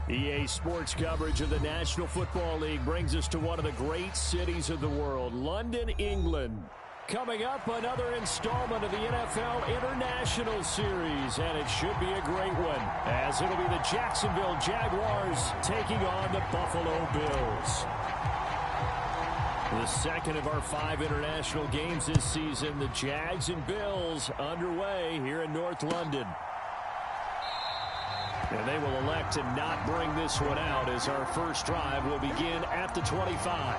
EA Sports coverage of the National Football League brings us to one of the great cities of the world, London, England. Coming up, another installment of the NFL International Series, and it should be a great one, as it'll be the Jacksonville Jaguars taking on the Buffalo Bills. The second of our 5 international games this season, the Jags and Bills underway here in North London. And they will elect to not bring this one out as our first drive will begin at the 25.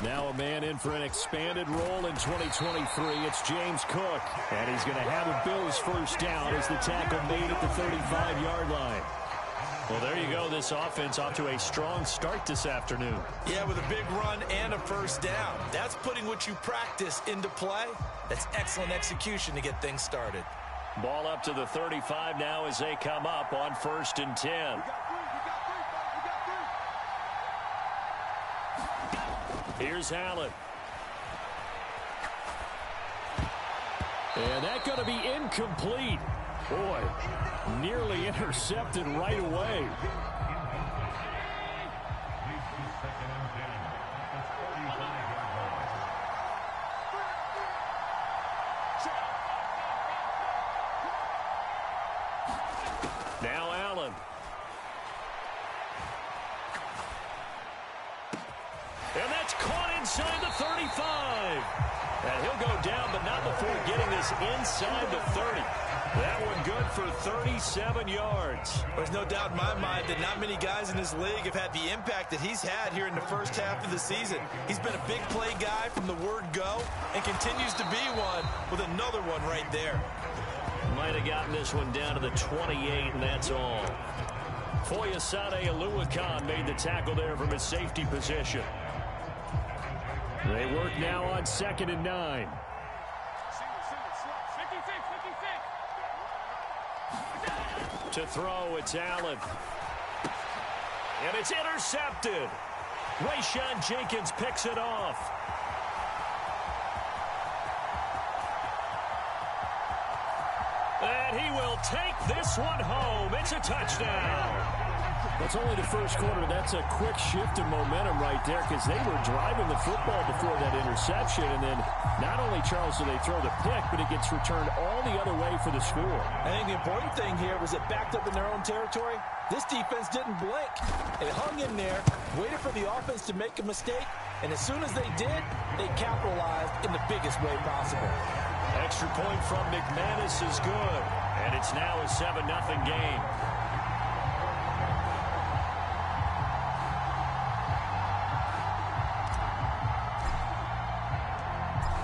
Now a man in for an expanded role in 2023. It's James Cook. And he's going to have a Bills first down as the tackle made at the 35-yard line. Well, there you go. This offense off to a strong start this afternoon. Yeah, with a big run and a first down. That's putting what you practice into play. That's excellent execution to get things started. Ball up to the 35 now as they come up on 1st and 10. Here's Allen. And that's going to be incomplete. Boy, nearly intercepted right away. Now Allen. And that's caught inside the 35. And he'll go down, but not before getting this inside the 30. That one good for 37 yards. There's no doubt in my mind that not many guys in this league have had the impact that he's had here in the first half of the season. He's been a big play guy from the word go and continues to be one with another one right there. Might have gotten this one down to the 28, and that's all. Foyesade Oluwakan made the tackle there from his safety position. They work now on 2nd and 9. To throw, it's Allen. And it's intercepted. Rayshawn Jenkins picks it off. And he will take this one home. It's a touchdown. That's only the first quarter. That's a quick shift in momentum right there because they were driving the football before that interception. And then not only, Charles, do they throw the pick, but it gets returned all the other way for the score. I think the important thing here was it backed up in their own territory. This defense didn't blink. It hung in there, waited for the offense to make a mistake, and as soon as they did, they capitalized in the biggest way possible. Extra point from McManus is good, and it's now a 7-0 game.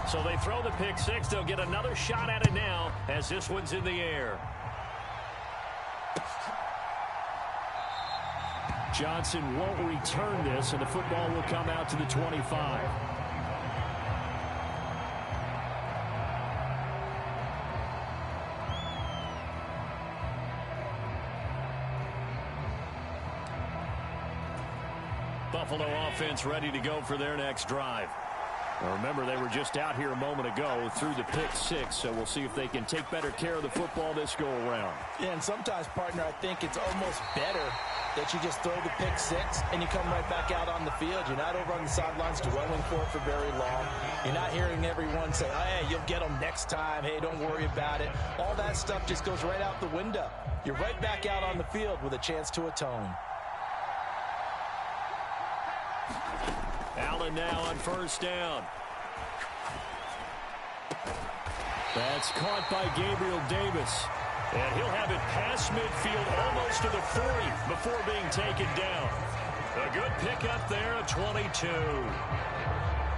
So they throw the pick six. They'll get another shot at it now as this one's in the air. Johnson won't return this, and the football will come out to the 25. Buffalo offense ready to go for their next drive. Now remember, they were just out here a moment ago through the pick six, so we'll see if they can take better care of the football this go-around. Yeah, and sometimes, partner, I think it's almost better that you just throw the pick six and you come right back out on the field. You're not over on the sidelines dwelling for it for very long. You're not hearing everyone say, oh, hey, you'll get them next time. Hey, don't worry about it. All that stuff just goes right out the window. You're right back out on the field with a chance to atone. Allen now on first down. That's caught by Gabriel Davis. And he'll have it past midfield almost to the 40 before being taken down. A good pickup there at 22.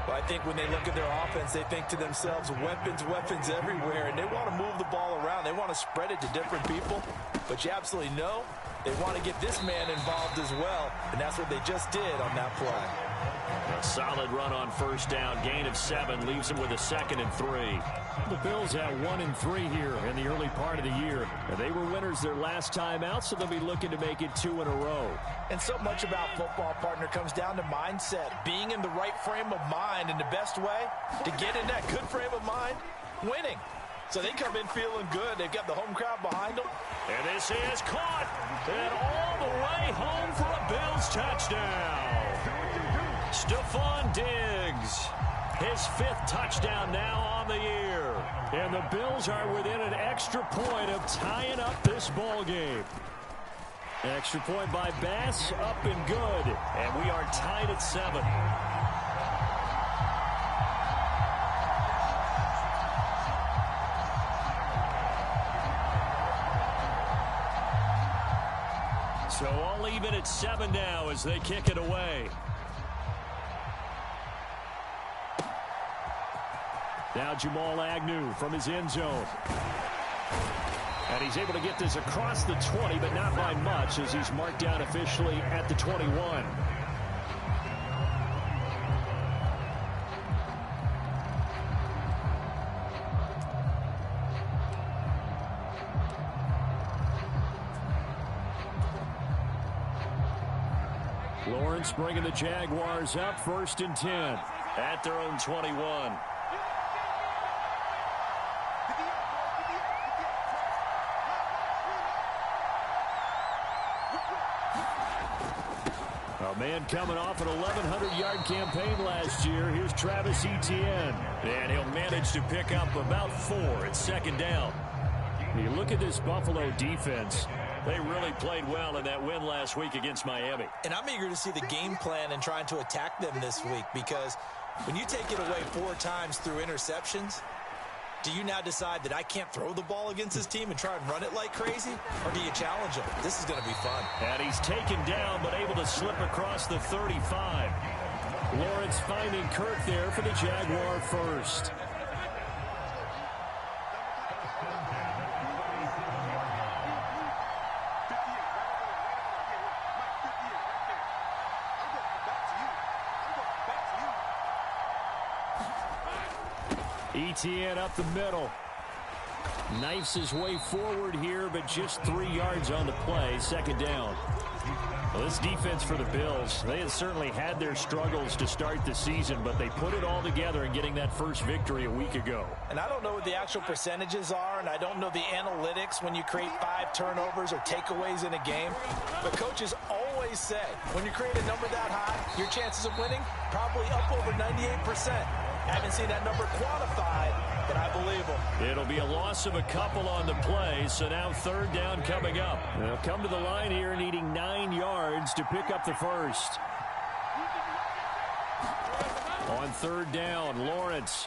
Well, I think when they look at their offense, they think to themselves, weapons, weapons everywhere, and they want to move the ball around. They want to spread it to different people. But you absolutely know they want to get this man involved as well, and that's what they just did on that play. A solid run on first down. Gain of 7 leaves them with a 2nd and 3. The Bills at 1-3 here in the early part of the year. They were winners their last time out, so they'll be looking to make it 2 in a row. And so much about football, partner, comes down to mindset. Being in the right frame of mind, and the best way to get in that good frame of mind, winning. So they come in feeling good. They've got the home crowd behind them. And this is caught. And all the way home for a Bills touchdown. Stephon Diggs. His 5th touchdown now on the year. And the Bills are within an extra point of tying up this ball game. Extra point by Bass, up and good. And we are tied at 7. So all even at 7 now as they kick it away. Now Jamal Agnew from his end zone. And he's able to get this across the 20, but not by much as he's marked down officially at the 21. Lawrence bringing the Jaguars up 1st and 10 at their own 21. A man coming off an 1,100-yard campaign last year. Here's Travis Etienne. And he'll manage to pick up about 4 at 2nd down. You look at this Buffalo defense. They really played well in that win last week against Miami. And I'm eager to see the game plan and trying to attack them this week, because when you take it away 4 times through interceptions, do you now decide that I can't throw the ball against this team and try and run it like crazy? Or do you challenge them? This is going to be fun. And he's taken down but able to slip across the 35. Lawrence finding Kirk there for the Jaguar first. Etienne up the middle. Knifes his way forward here, but just 3 yards on the play. 2nd down. Well, this defense for the Bills, they had certainly had their struggles to start the season, but they put it all together in getting that first victory a week ago. And I don't know what the actual percentages are, and I don't know the analytics when you create 5 turnovers or takeaways in a game. But coaches always say, when you create a number that high, your chances of winning probably up over 98%. I haven't seen that number quantified, but I believe them. It'll be a loss of a couple on the play, so now 3rd down coming up. They'll come to the line here needing 9 yards to pick up the first. On 3rd down, Lawrence.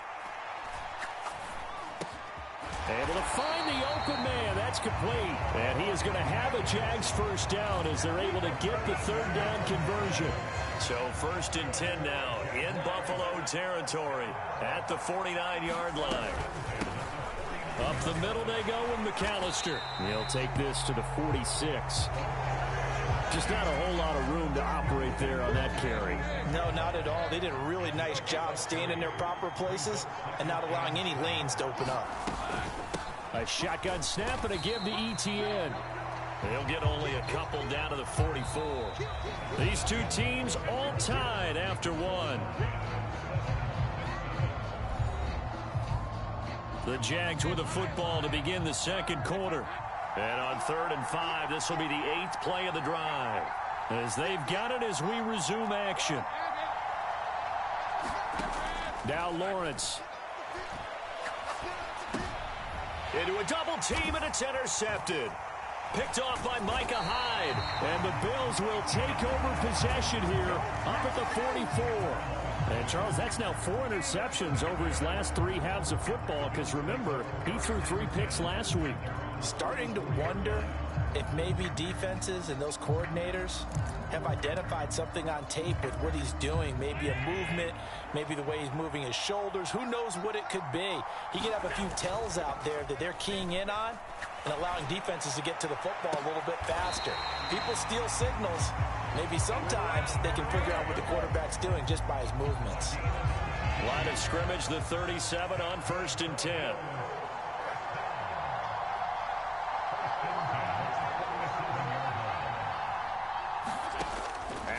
Able to find the open man. That's complete. And he is going to have a Jags first down as they're able to get the 3rd down conversion. So 1st and 10 now in Buffalo territory at the 49-yard line. Up the middle they go with McAllister. He'll take this to the 46. Just not a whole lot of room to operate there on that carry. No, not at all. They did a really nice job staying in their proper places and not allowing any lanes to open up. A shotgun snap and a give to Etienne. They'll get only a couple down to the 44. These two teams all tied after 1. The Jags with the football to begin the 2nd quarter. And on 3rd and 5, this will be the 8th play of the drive, as they've got it as we resume action. Now Lawrence. Into a double team, and it's intercepted. Picked off by Micah Hyde. And the Bills will take over possession here up at the 44. And, Charles, that's now 4 interceptions over his last 3 halves of football, because, remember, he threw 3 picks last week. Starting to wonder if maybe defenses and those coordinators have identified something on tape with what he's doing, maybe a movement, maybe the way he's moving his shoulders, who knows what it could be. He could have a few tells out there that they're keying in on and allowing defenses to get to the football a little bit faster. People steal signals. Maybe sometimes they can figure out what the quarterback's doing just by his movements. Line of scrimmage, the 37 on 1st and 10.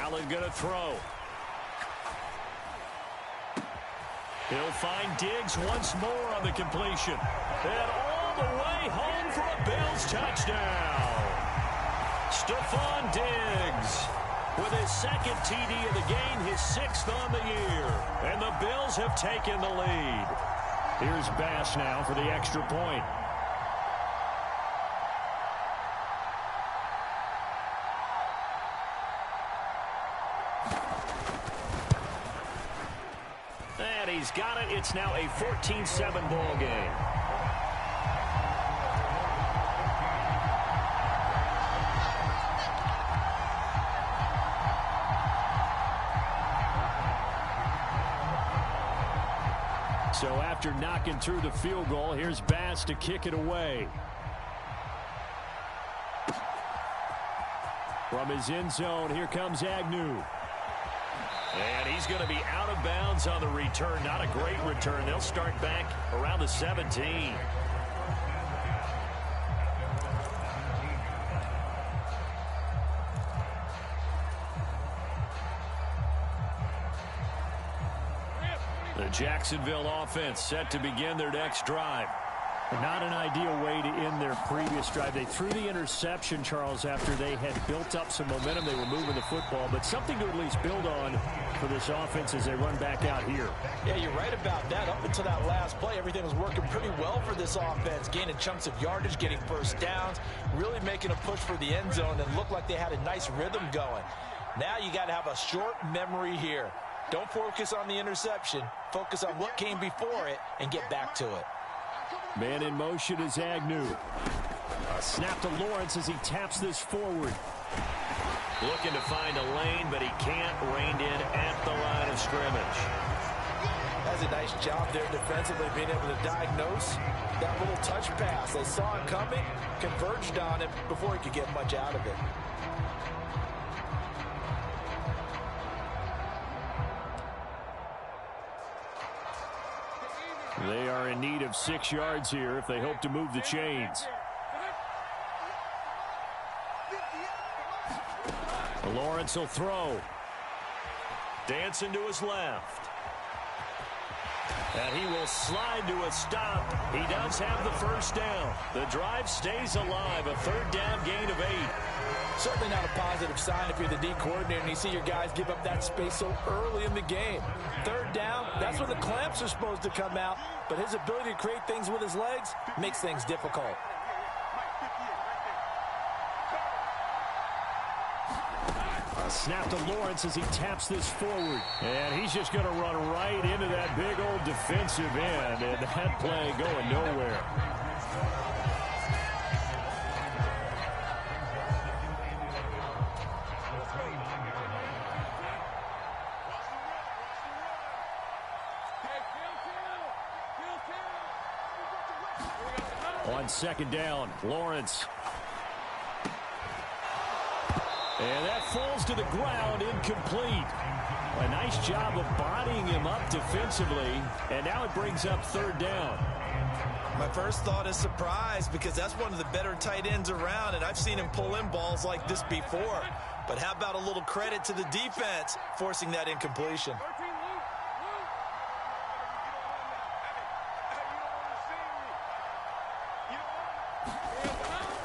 Allen going to throw. He'll find Diggs once more on the completion. And all the way home for a Bills touchdown. Stephon Diggs with his second TD of the game, his 6th on the year. And the Bills have taken the lead. Here's Bass now for the extra point. And he's got it. It's now a 14-7 ball game. So after knocking through the field goal, here's Bass to kick it away. From his end zone, here comes Agnew. And he's going to be out of bounds on the return. Not a great return. They'll start back around the 17. The Jacksonville offense set to begin their next drive. Not an ideal way to end their previous drive. They threw the interception, Charles, after they had built up some momentum. They were moving the football, but something to at least build on for this offense as they run back out here. Yeah, you're right about that. Up until that last play, everything was working pretty well for this offense, gaining chunks of yardage, getting first downs, really making a push for the end zone, and looked like they had a nice rhythm going. Now you got to have a short memory here. Don't focus on the interception. Focus on what came before it and get back to it. Man in motion is Agnew. A snap to Lawrence as he taps this forward. Looking to find a lane, but he can't. Reined in at the line of scrimmage. That's a nice job there defensively, being able to diagnose that little touch pass. They saw it coming, converged on it before he could get much out of it. They are in need of 6 yards here if they hope to move the chains. Lawrence will throw. Dancing to his left. And he will slide to a stop. He does have the first down. The drive stays alive. A 3rd down gain of 8. Certainly not a positive sign if you're the D coordinator and you see your guys give up that space so early in the game. 3rd down, that's when the clamps are supposed to come out, but his ability to create things with his legs makes things difficult. A snap to Lawrence as he taps this forward. And he's just going to run right into that big old defensive end, and that play going nowhere. On 2nd down, Lawrence. And that falls to the ground, incomplete. A nice job of bodying him up defensively, and now it brings up 3rd down. My first thought is surprise, because that's one of the better tight ends around, and I've seen him pull in balls like this before. But how about a little credit to the defense forcing that incompletion?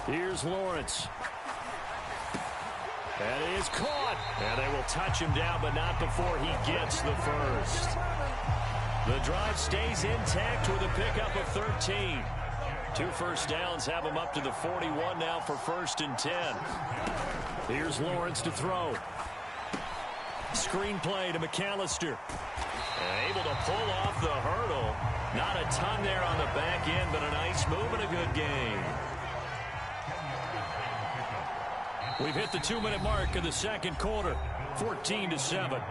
Here's Lawrence. And he is caught. And they will touch him down, but not before he gets the first. The drive stays intact with a pickup of 13. 2 first downs have him up to the 41 now for 1st and 10. Here's Lawrence to throw. Screen play to McAllister. And able to pull off the hurdle. Not a ton there on the back end, but a nice move and a good game. We've hit the 2-minute mark of the second quarter, 14-7.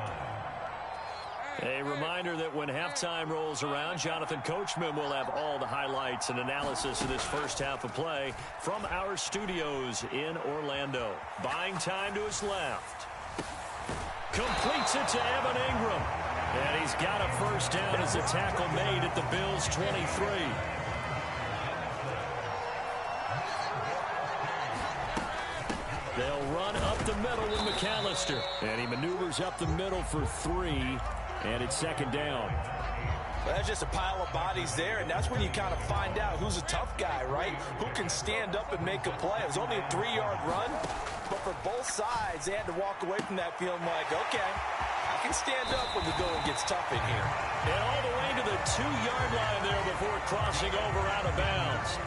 A reminder that when halftime rolls around, Jonathan Coachman will have all the highlights and analysis of this first half of play from our studios in Orlando. Buying time to his left. Completes it to Evan Ingram. And he's got a first down as a tackle made at the Bills' 23. They'll run up the middle with McAllister. And he maneuvers up the middle for 3. And it's second down. Well, that's just a pile of bodies there, and that's when you kind of find out who's a tough guy, right? Who can stand up and make a play. It was only a 3-yard run, but for both sides, they had to walk away from that feeling like, okay, I can stand up when the going gets tough in here. And all the way to the 2-yard line there before crossing over out of bounds.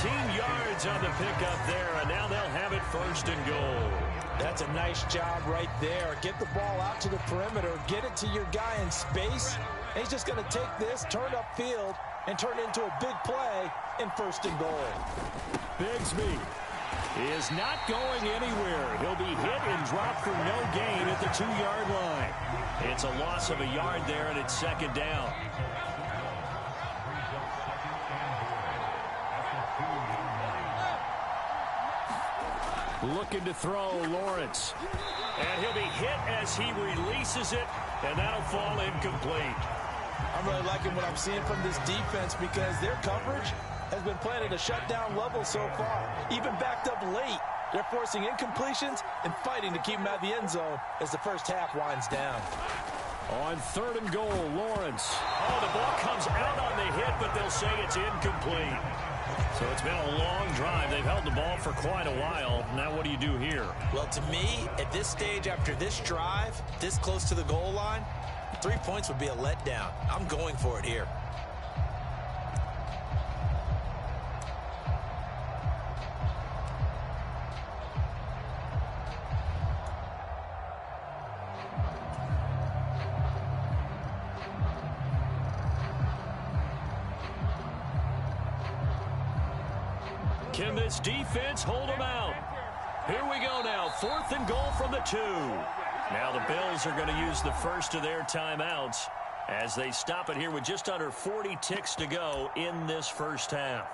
19 yards on the pickup there, and now they'll have it first and goal. That's a nice job right there. Get the ball out to the perimeter. Get it to your guy in space. And he's just going to take this, turn upfield, and turn it into a big play in first and goal. Bigsby is not going anywhere. He'll be hit and dropped for no gain at the 2-yard line. It's a loss of a yard there, and it's second down. Looking to throw, Lawrence. And he'll be hit as he releases it, and that'll fall incomplete. I'm really liking what I'm seeing from this defense because their coverage has been playing at a shutdown level so far. Even backed up late, they're forcing incompletions and fighting to keep them out of the end zone as the first half winds down. On third and goal, Lawrence. Oh, the ball comes out on the hit, but they'll say it's incomplete. So it's been a long drive. They've held the ball for quite a while. Now what do you do here? Well, to me, at this stage after this drive, this close to the goal line, 3 points would be a letdown. I'm going for it here. Can this defense hold them out? Here we go now. Fourth and goal from the 2. Now the Bills are going to use the first of their timeouts as they stop it here with just under 40 ticks to go in this first half.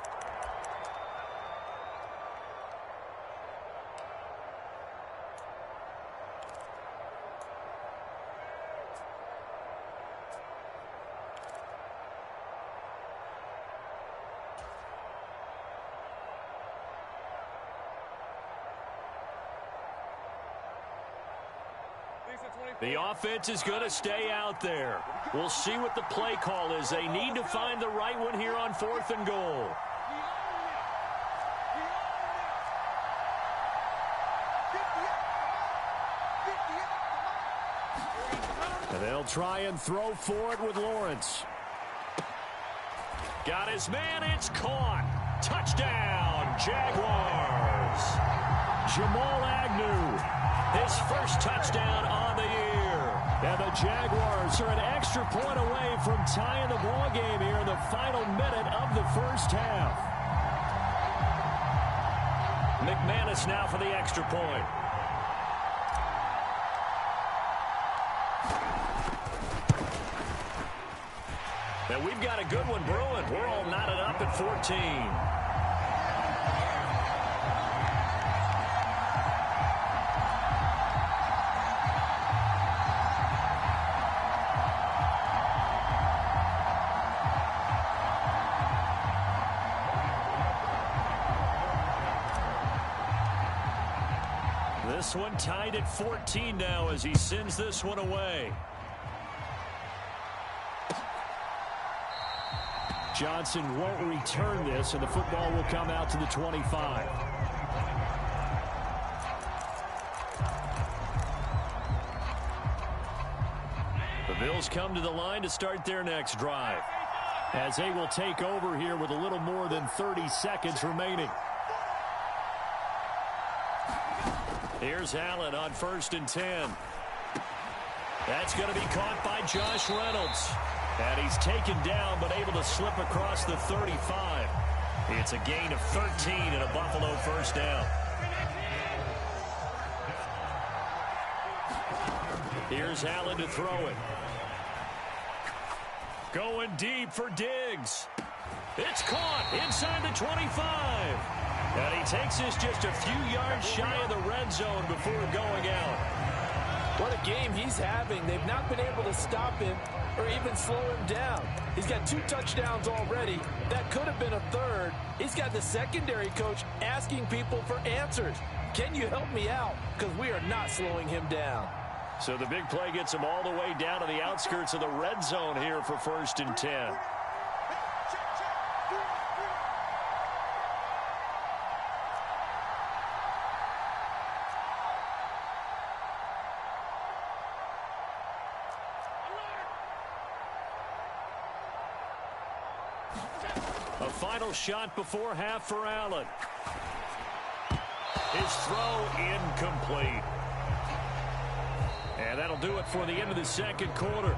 The offense is going to stay out there. We'll see what the play call is. They need to find the right one here on fourth and goal. And they'll try and throw for it with Lawrence. Got his man. It's caught. Touchdown, Jaguars. Jamal Agnew. His first touchdown on the year. And the Jaguars are an extra point away from tying the ball game here in the final minute of the first half. McManus now for the extra point. And we've got a good one brewing. We're all knotted up at 14. This one tied at 14 now as he sends this one away. Johnson won't return this, and the football will come out to the 25. The Bills come to the line to start their next drive, as they will take over here with a little more than 30 seconds remaining. Here's Allen on 1st and 10. That's going to be caught by Josh Reynolds. And he's taken down but able to slip across the 35. It's a gain of 13 and a Buffalo first down. Here's Allen to throw it. Going deep for Diggs. It's caught inside the 25. And he takes this just a few yards shy of the red zone before going out. What a game he's having. They've not been able to stop him or even slow him down. He's got 2 touchdowns already. That could have been a third. He's got the secondary coach asking people for answers. Can you help me out? Because we are not slowing him down. So the big play gets him all the way down to the outskirts of the red zone here for 1st and 10. A final shot before half for Allen. His throw incomplete. And that'll do it for the end of the second quarter.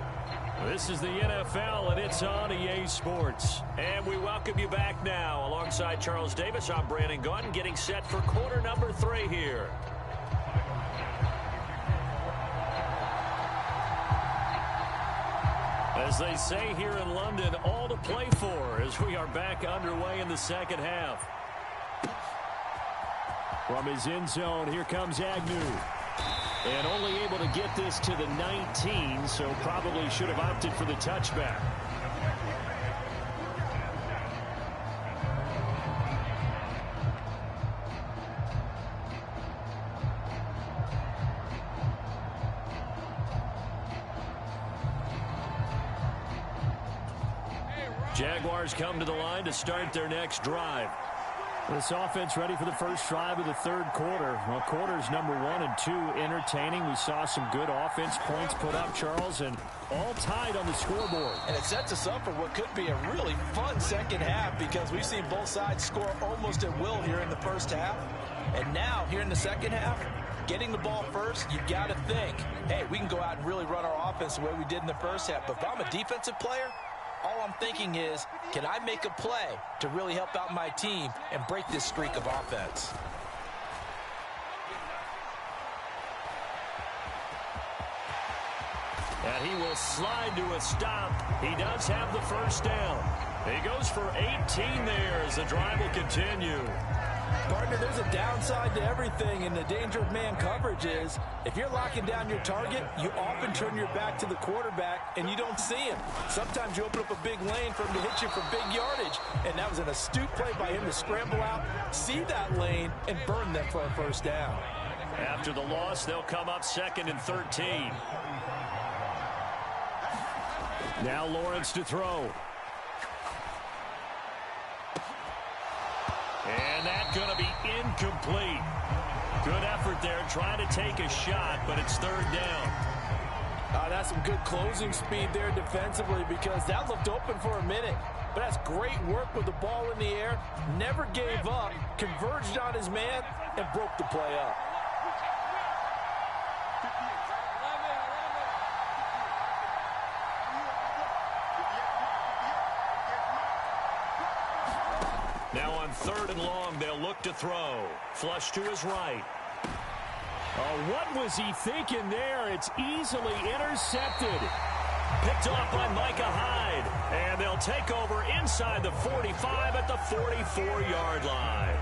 This is the NFL, and it's on EA Sports. And we welcome you back now. Alongside Charles Davis, I'm Brandon Gaudin, getting set for quarter number 3 here. As they say here in London, all to play for as we are back underway in the second half. From his end zone, here comes Agnew. And only able to get this to the 19, so probably should have opted for the touchback. Jaguars come to the line to start their next drive. This offense ready for the first drive of the third quarter. Well, quarters number 1 and 2 entertaining. We saw some good offense points put up, Charles, and all tied on the scoreboard. And it sets us up for what could be a really fun second half because we've seen both sides score almost at will here in the first half. And now, here in the second half, getting the ball first, you've got to think, hey, we can go out and really run our offense the way we did in the first half. But if I'm a defensive player, all I'm thinking is, can I make a play to really help out my team and break this streak of offense? And he will slide to a stop. He does have the first down. He goes for 18 there as the drive will continue. Partner, there's a downside to everything, and the danger of man coverage is if you're locking down your target, you often turn your back to the quarterback and you don't see him. Sometimes you open up a big lane for him to hit you for big yardage, and that was an astute play by him to scramble out, see that lane, and burn them for a first down. After the loss, they'll come up 2nd and 13. Now Lawrence to throw. And that's going to be incomplete. Good effort there trying to take a shot, but it's 3rd down. That's some good closing speed there defensively because that looked open for a minute. But that's great work with the ball in the air. Never gave up, converged on his man, and broke the play up. Now on 3rd and long, they'll look to throw. Flush to his right. Oh, what was he thinking there? It's easily intercepted. Picked off by Micah Hyde. And they'll take over inside the 45 at the 44-yard line.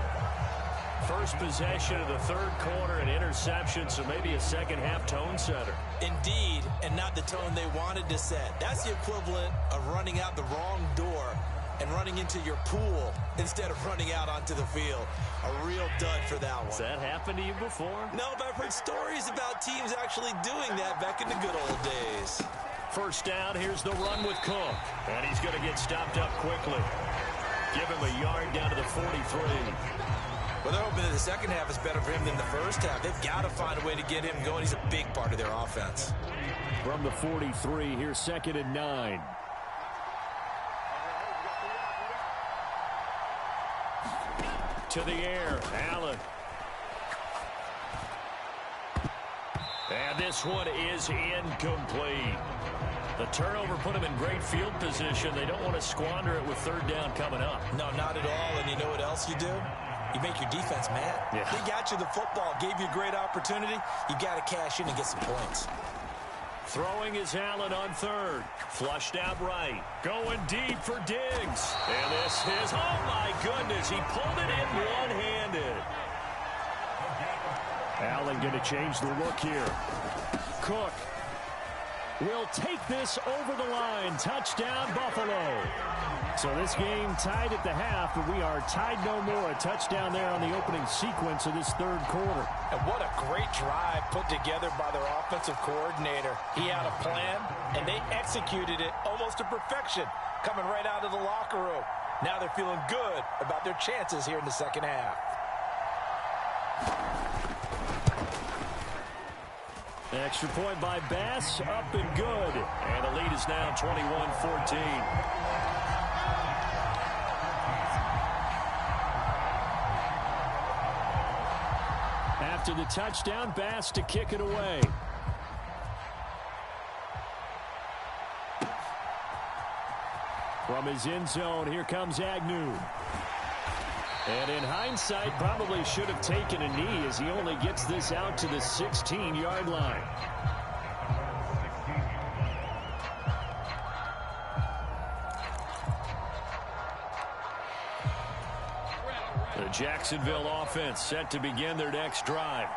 First possession of the third quarter, an interception, so maybe a second-half tone setter. Indeed, and not the tone they wanted to set. That's the equivalent of running out the wrong door and running into your pool instead of running out onto the field. A real dud for that one. Has that happened to you before? No, but I've heard stories about teams actually doing that back in the good old days. First down, here's the run with Cook. And he's going to get stopped up quickly. Give him a yard down to the 43. Well, they're hoping that the second half is better for him than the first half. They've got to find a way to get him going. He's a big part of their offense. From the 43, here's 2nd and 9. To the air, Allen. And this one is incomplete. The turnover put him in great field position. They don't want to squander it with 3rd down coming up. No, not at all. And you know what else you do? You make your defense mad. Yeah. They got you the football, gave you a great opportunity. You got to cash in and get some points. Throwing is Allen on third. Flushed out right. Going deep for Diggs. And this is, oh my goodness, he pulled it in one-handed. Allen going to change the look here. Cook will take this over the line. Touchdown, Buffalo. So this game tied at the half, but we are tied no more. A touchdown there on the opening sequence of this third quarter. And what a great drive put together by their offensive coordinator. He had a plan, and they executed it almost to perfection, coming right out of the locker room. Now they're feeling good about their chances here in the second half. Extra point by Bass, up and good. And the lead is now 21-14. After the touchdown, Bass to kick it away. From his end zone, here comes Agnew. And in hindsight, probably should have taken a knee as he only gets this out to the 16-yard line. The Jacksonville offense set to begin their next drive.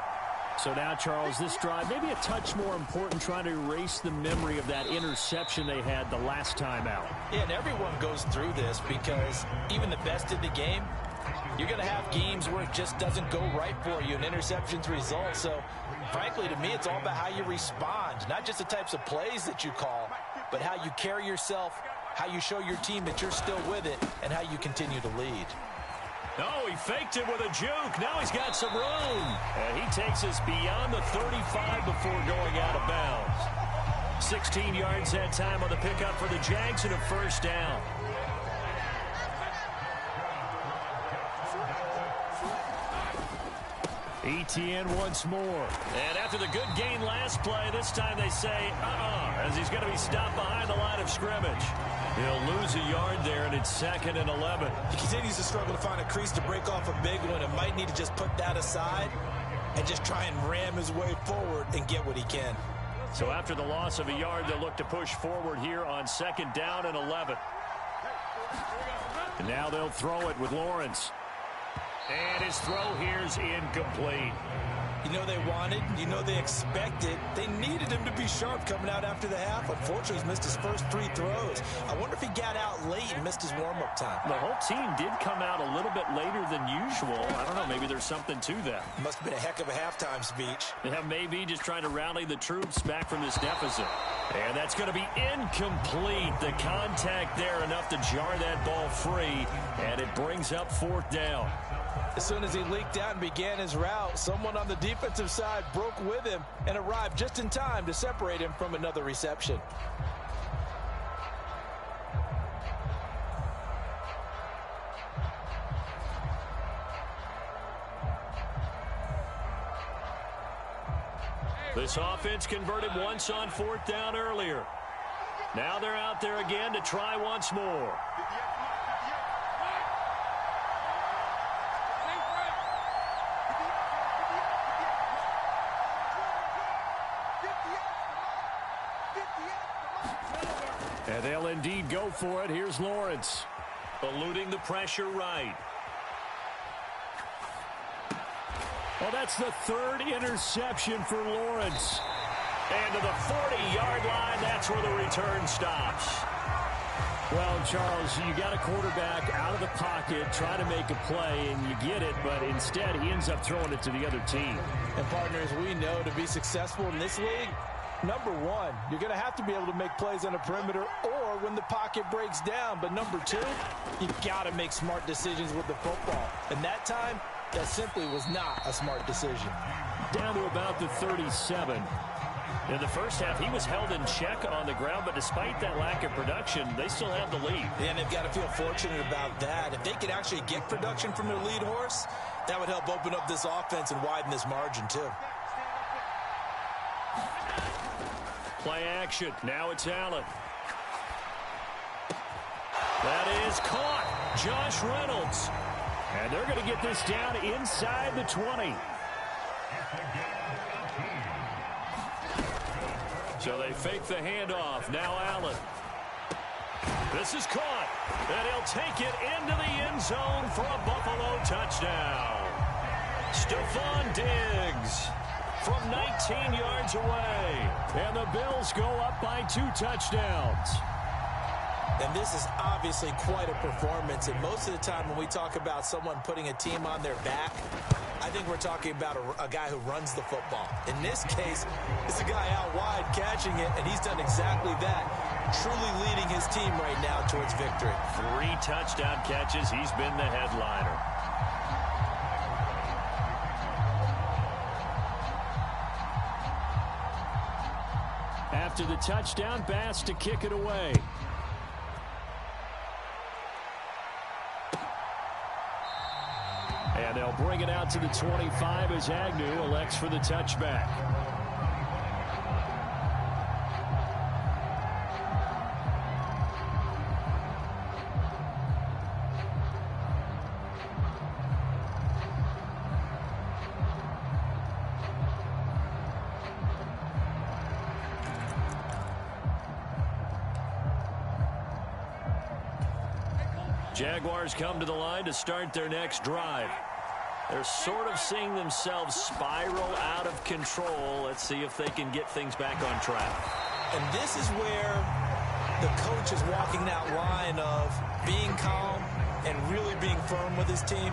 So now, Charles, this drive maybe a touch more important, trying to erase the memory of that interception they had the last time out. Yeah, and everyone goes through this because even the best in the game, you're going to have games where it just doesn't go right for you, and interceptions result. So, frankly, to me, it's all about how you respond, not just the types of plays that you call, but how you carry yourself, how you show your team that you're still with it, and how you continue to lead. Oh, he faked it with a juke. Now he's got some room. And he takes us beyond the 35 before going out of bounds. 16 yards that time on the pickup for the Jags and a first down. ETN once more. And after the good gain last play, this time they say, as he's going to be stopped behind the line of scrimmage. He'll lose a yard there, and it's 2nd and 11. He continues to struggle to find a crease to break off a big one and might need to just put that aside and just try and ram his way forward and get what he can. So after the loss of a yard, they'll look to push forward here on 2nd down and 11. And now they'll throw it with Lawrence. And his throw here's incomplete. You know they wanted, you know they expected. They needed him to be sharp coming out after the half. Unfortunately, he's missed his first 3 throws. I wonder if he got out late and missed his warm-up time. The whole team did come out a little bit later than usual. I don't know, maybe there's something to that. Must have been a heck of a halftime speech. Yeah, maybe just trying to rally the troops back from this deficit. And that's going to be incomplete. The contact there enough to jar that ball free, and it brings up 4th down. As soon as he leaked out and began his route, someone on the defensive side broke with him and arrived just in time to separate him from another reception. This offense converted once on 4th down earlier. Now they're out there again to try once more. And they'll indeed go for it. Here's Lawrence. Eluding the pressure right. Well, that's the 3rd interception for Lawrence. And to the 40-yard line, that's where the return stops. Well, Charles, you got a quarterback out of the pocket trying to make a play, and you get it, but instead he ends up throwing it to the other team. And partners, we know to be successful in this league, number one, you're going to have to be able to make plays on the perimeter or when the pocket breaks down. But number two, you've got to make smart decisions with the football. And that time, that simply was not a smart decision. Down to about the 37. In the first half, he was held in check on the ground, but despite that lack of production, they still have the lead. And they've got to feel fortunate about that. If they could actually get production from their lead horse, that would help open up this offense and widen this margin too. Play action. Now it's Allen. That is caught. Josh Reynolds. And they're going to get this down inside the 20. So they fake the handoff. Now Allen. This is caught. And he'll take it into the end zone for a Buffalo touchdown. Stephon Diggs from 19 yards away. And the Bills go up by 2 touchdowns. And this is obviously quite a performance. And most of the time when we talk about someone putting a team on their back, I think we're talking about a guy who runs the football. In this case, it's a guy out wide catching it, and he's done exactly that, truly leading his team right now towards victory. 3 touchdown catches. He's been the headliner. After the touchdown, Bass to kick it away. And they'll bring it out to the 25 as Agnew elects for the touchback. Jaguars come to the line to start their next drive. They're sort of seeing themselves spiral out of control. Let's see if they can get things back on track. And this is where the coach is walking that line of being calm and really being firm with his team.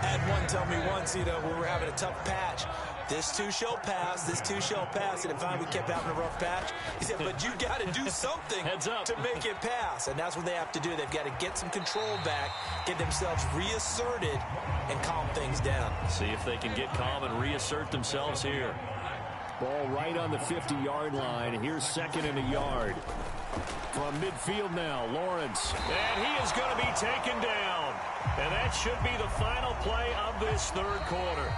I had one tell me once, we were having a tough patch. This too shall pass, this too shall pass. And finally we kept having a rough patch. He said, but you got to do something to make it pass. And that's what they have to do. They've got to get some control back, get themselves reasserted, and calm things down. See if they can get calm and reassert themselves here. Ball right on the 50-yard line. Here's 2nd and a yard. From midfield now, Lawrence. And he is going to be taken down. And that should be the final play of this 3rd quarter.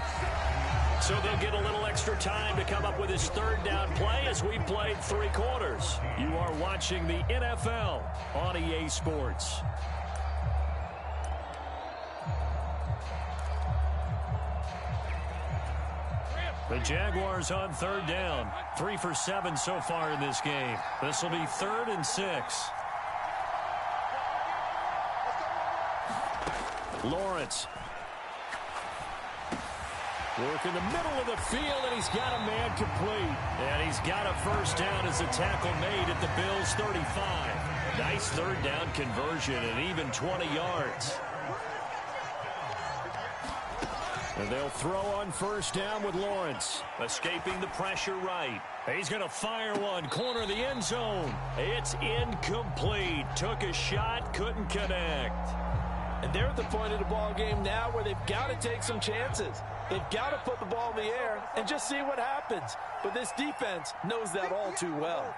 So they'll get a little extra time to come up with his 3rd down play as we played 3 quarters. You are watching the NFL on EA Sports. The Jaguars on 3rd down. 3 for 7 so far in this game. This will be 3rd and 6. Lawrence. Work in the middle of the field, and he's got a man complete. And he's got a 1st down as a tackle made at the Bills' 35. Nice 3rd down conversion and even 20 yards. And they'll throw on 1st down with Lawrence. Escaping the pressure right. He's going to fire one. Corner of the end zone. It's incomplete. Took a shot, couldn't connect. And they're at the point of the ball game now where they've got to take some chances. They've got to put the ball in the air and just see what happens. But this defense knows that all too well.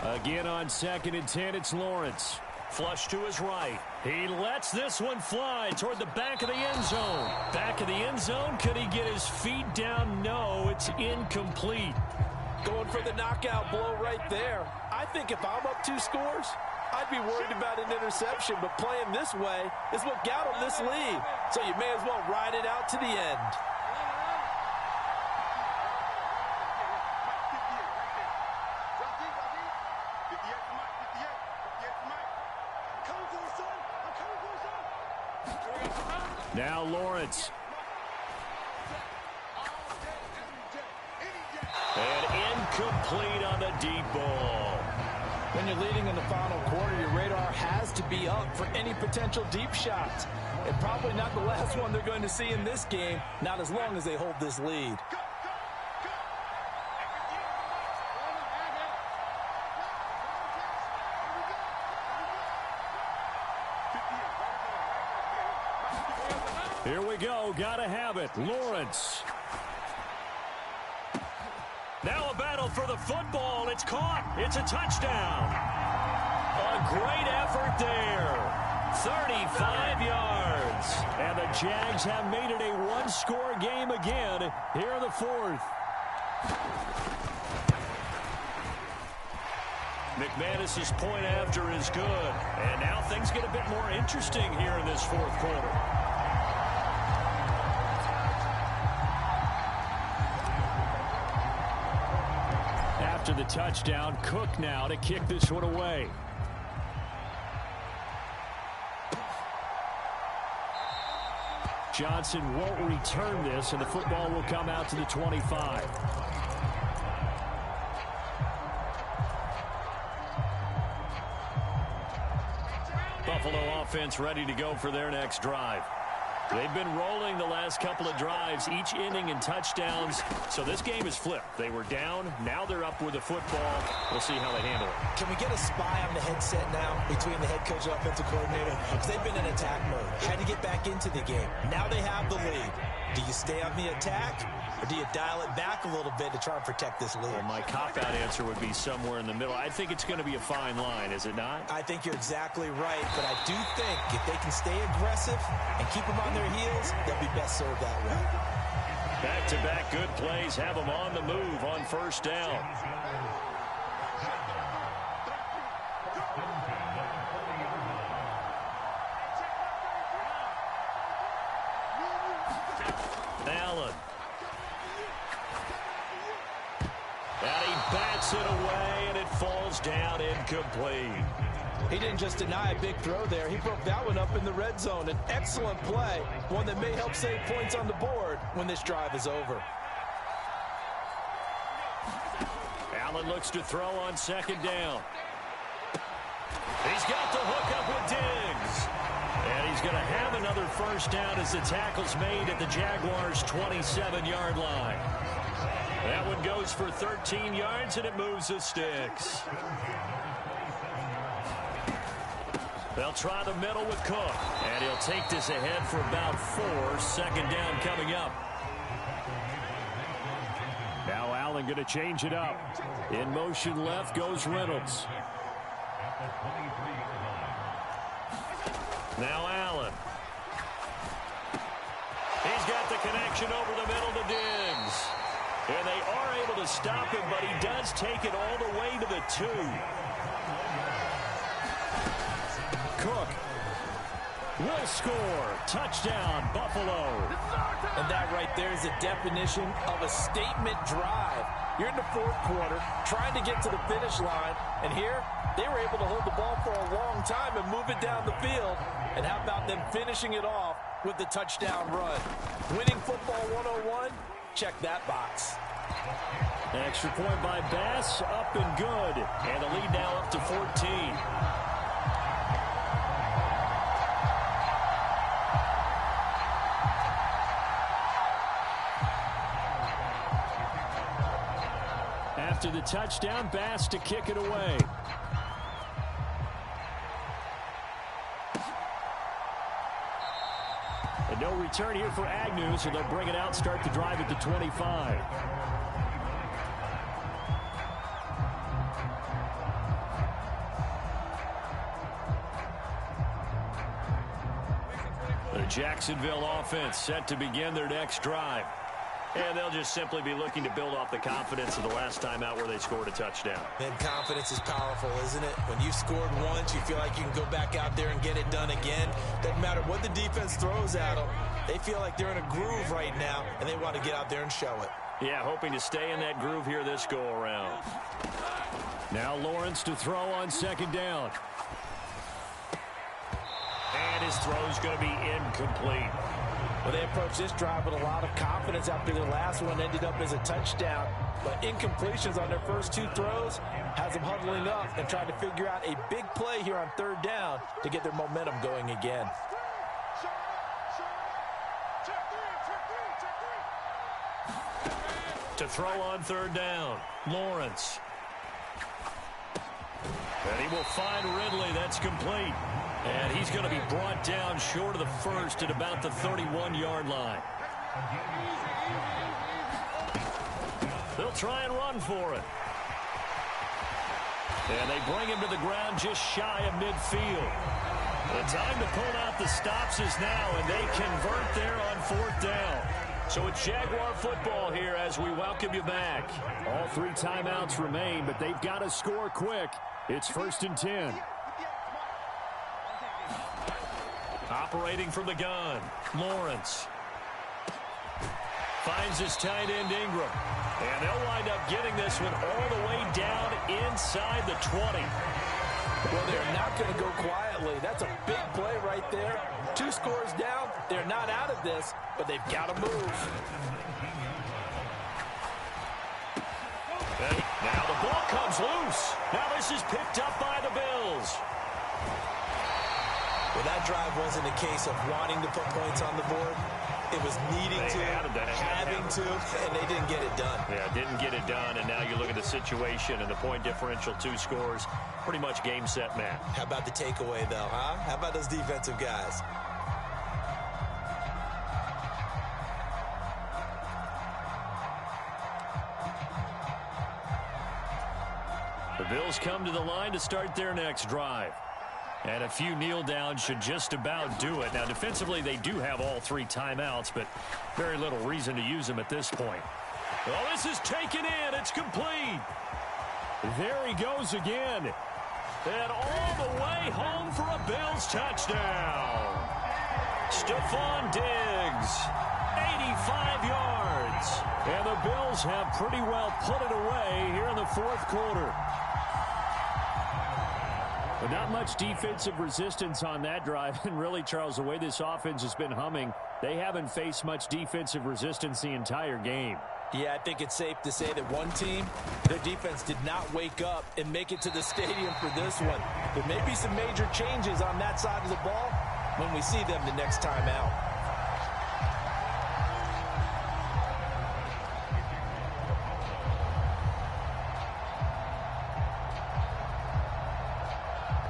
Again on 2nd and 10, it's Lawrence. Flush to his right. He lets this one fly toward the back of the end zone. Back of the end zone. Could he get his feet down? No, it's incomplete. Going for the knockout blow right there. I think if I'm up 2 scores, I'd be worried about an interception, but playing this way is what got him this lead. So you may as well ride it out to the end. Now Lawrence. And incomplete on the deep ball. When you're leading in the final quarter, your radar has to be up for any potential deep shots. And probably not the last one they're going to see in this game, not as long as they hold this lead. Here we go. Gotta have it. Lawrence. Now a battle for the football. It's caught. It's a touchdown. A great effort there. 35 yards. And the Jags have made it a one-score game again here in the 4th. McManus's point after is good. And now things get a bit more interesting here in this 4th quarter. touchdown. Cook now to kick this one away. Johnson won't return this, and the football will come out to the 25. Buffalo offense ready to go for their next drive. They've been rolling the last couple of drives, each inning in touchdowns. So this game is flipped. They were down. Now they're up with the football. We'll see how they handle it. Can we get a spy on the headset now between the head coach and offensive coordinator? Because they've been in attack mode. Had to get back into the game. Now they have the lead. Do you stay on the attack, or do you dial it back a little bit to try and protect this lead? Well, my cop-out answer would be somewhere in the middle. I think it's going to be a fine line, is it not? I think you're exactly right, but I do think if they can stay aggressive and keep them on their heels, they'll be best served that way. Back-to-back good plays have them on the move on first down. Allen. And he bats it away, and it falls down incomplete. He didn't just deny a big throw there. He broke that one up in the red zone. An excellent play, one that may help save points on the board when this drive is over. Allen looks to throw on second down. He's got the hook up with Diggs. And he's going to have another first down as the tackle's made at the Jaguars' 27-yard line. That one goes for 13 yards, and it moves the sticks. They'll try the middle with Cook, and he'll take this ahead for about 4. Second down coming up. Now Allen going to change it up. In motion left goes Reynolds. Now Allen. He's got the connection over the middle to Diggs. And they are able to stop him, but he does take it all the way to the 2. Cook will score. Touchdown, Buffalo. And that right there is a definition of a statement drive. You're in the fourth quarter, trying to get to the finish line, and here they were able to hold the ball for a long time and move it down the field. And how about them finishing it off with the touchdown run? Winning football 101, check that box. An extra point by Bass, up and good. And the lead now up to 14. After the touchdown, Bass to kick it away. And no return here for Agnew, so they'll bring it out, start the drive at the 25. The Jacksonville offense set to begin their next drive. And they'll just simply be looking to build off the confidence of the last time out where they scored a touchdown. And confidence is powerful, isn't it? When you've scored once, you feel like you can go back out there and get it done again. Doesn't matter what the defense throws at them. They feel like they're in a groove right now, and they want to get out there and show it. Yeah, hoping to stay in that groove here this go-around. Now Lawrence to throw on second down. And his throw's going to be incomplete. Well, they approached this drive with a lot of confidence after their last one ended up as a touchdown. But incompletions on their first 2 throws has them huddling up and trying to figure out a big play here on third down to get their momentum going again. To throw on third down, Lawrence. And he will find Ridley. That's complete. And he's going to be brought down short of the first at about the 31-yard line. They'll try and run for it. And they bring him to the ground just shy of midfield. The time to pull out the stops is now, and they convert there on fourth down. So it's Jaguar football here as we welcome you back. All 3 timeouts remain, but they've got to score quick. It's 1st and 10. Operating from the gun, Lawrence. finds his tight end Ingram. And they'll wind up getting this one all the way down inside the 20. Well, they're not going to go quietly. That's a big play right there. 2 scores down. They're not out of this, but they've got to move. Okay, now the ball comes loose. Now this is picked up by the Bills. Well, that drive wasn't a case of wanting to put points on the board. It was needing to, having to, and they didn't get it done. Yeah, didn't get it done, and now you look at the situation and the point differential, 2 scores, pretty much game, set, match. How about the takeaway, though, huh? How about those defensive guys? The Bills come to the line to start their next drive. And a few kneel downs should just about do it. Now, defensively, they do have all 3 timeouts, but very little reason to use them at this point. Well, this is taken in. It's complete. There he goes again. And all the way home for a Bills touchdown. Stephon Diggs, 85 yards. And the Bills have pretty well put it away here in the 4th quarter. But not much defensive resistance on that drive. And really, Charles, the way this offense has been humming, they haven't faced much defensive resistance the entire game. Yeah, I think it's safe to say that one team, their defense did not wake up and make it to the stadium for this one. There may be some major changes on that side of the ball when we see them the next time out.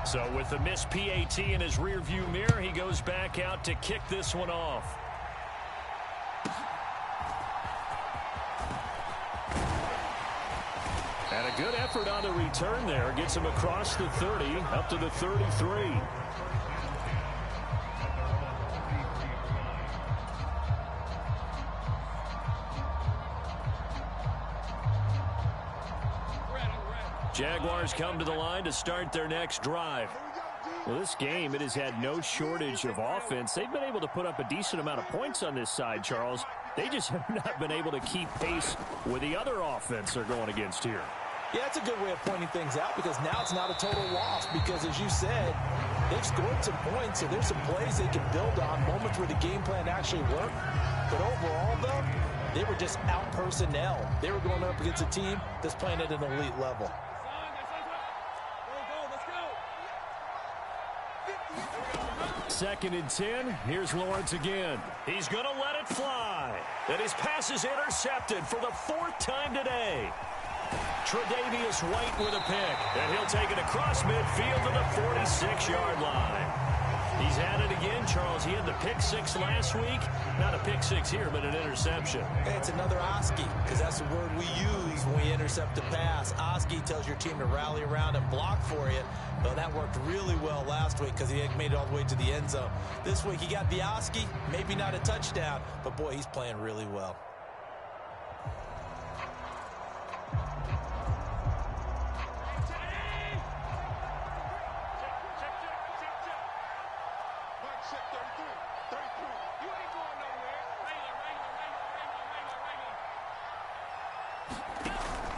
So with the missed PAT in his rearview mirror, he goes back out to kick this one off. And a good effort on the return there. Gets him across the 30, up to the 33. Jaguars come to the line to start their next drive. Well, this game, it has had no shortage of offense. They've been able to put up a decent amount of points on this side, Charles. They just have not been able to keep pace with the other offense they're going against here. Yeah, that's a good way of pointing things out because now it's not a total loss because, as you said, they've scored some points, so there's some plays they can build on, moments where the game plan actually worked. But overall, though, they were just out personnel. They were going up against a team that's playing at an elite level. Second and 10. Here's Lawrence again. He's going to let it fly. And his pass is intercepted for the 4th time today. Tre'Davious White with a pick. And he'll take it across midfield to the 46-yard line. He's had it again, Charles. He had the pick 6 last week. Not a pick 6 here, but an interception. Hey, it's another Oski, because that's the word we use when we intercept a pass. Oski tells your team to rally around and block for you. Well, that worked really well last week because he had made it all the way to the end zone. This week he got the Oski, maybe not a touchdown, but boy, he's playing really well.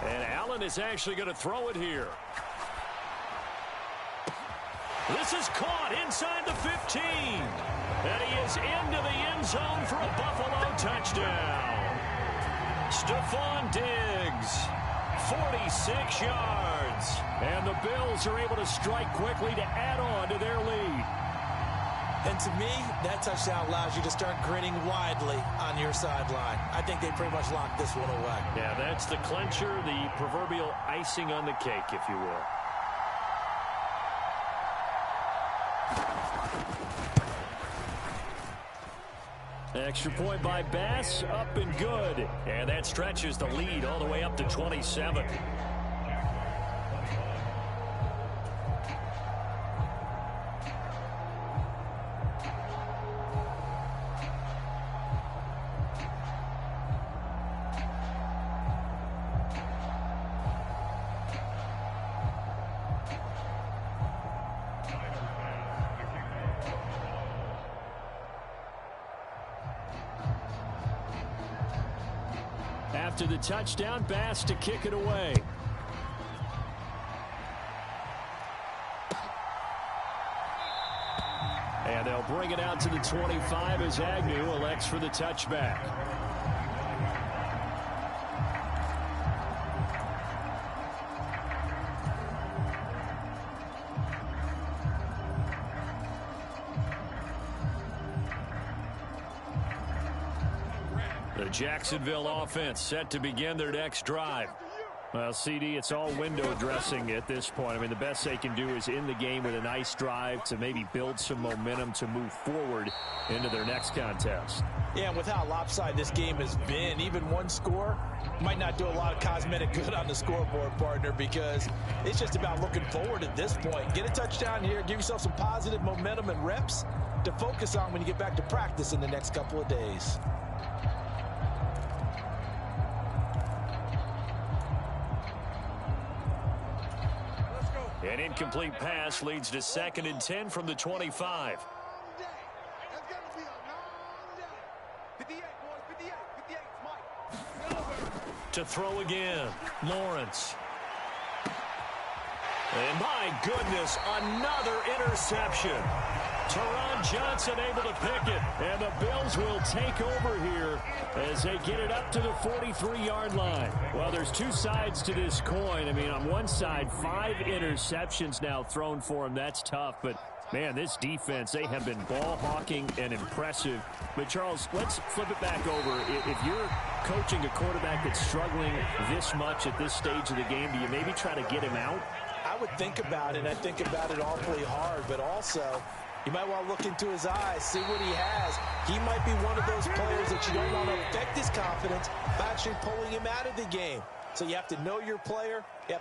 And Allen is actually going to throw it here. This is caught inside the 15. And he is into the end zone for a Buffalo touchdown. Stephon Diggs, 46 yards. And the Bills are able to strike quickly to add on to their lead. And to me, that touchdown allows you to start grinning widely on your sideline. I think they pretty much locked this one away. Yeah, that's the clincher, the proverbial icing on the cake, if you will. Extra point by Bass, up and good. And that stretches the lead all the way up to 27. to the touchdown. Bass to kick it away. And they'll bring it out to the 25 as Agnew elects for the touchback. The Jacksonville offense set to begin their next drive. Well, CD, it's all window dressing at this point. I mean, the best they can do is in the game with a nice drive to maybe build some momentum to move forward into their next contest. Yeah, and with how lopsided this game has been, even one score might not do a lot of cosmetic good on the scoreboard, partner, because it's just about looking forward at this point. Get a touchdown here, give yourself some positive momentum and reps to focus on when you get back to practice in the next couple of days. An incomplete pass leads to 2nd and 10 from the 25. To throw again, Lawrence. And my goodness, another interception. Teron Johnson able to pick it, and the Bills will take over here as they get it up to the 43-yard line. Well, there's two sides to this coin. I mean, on one side, 5 interceptions now thrown for him. That's tough, but man, this defense, they have been ball hawking and impressive. But Charles, let's flip it back over. If you're coaching a quarterback that's struggling this much at this stage of the game, do you maybe try to get him out? I would think about it. I think about it awfully hard, but also you might want to look into his eyes, see what he has. He might be one of those players that you don't want to affect his confidence by actually pulling him out of the game. So you have to know your player. You have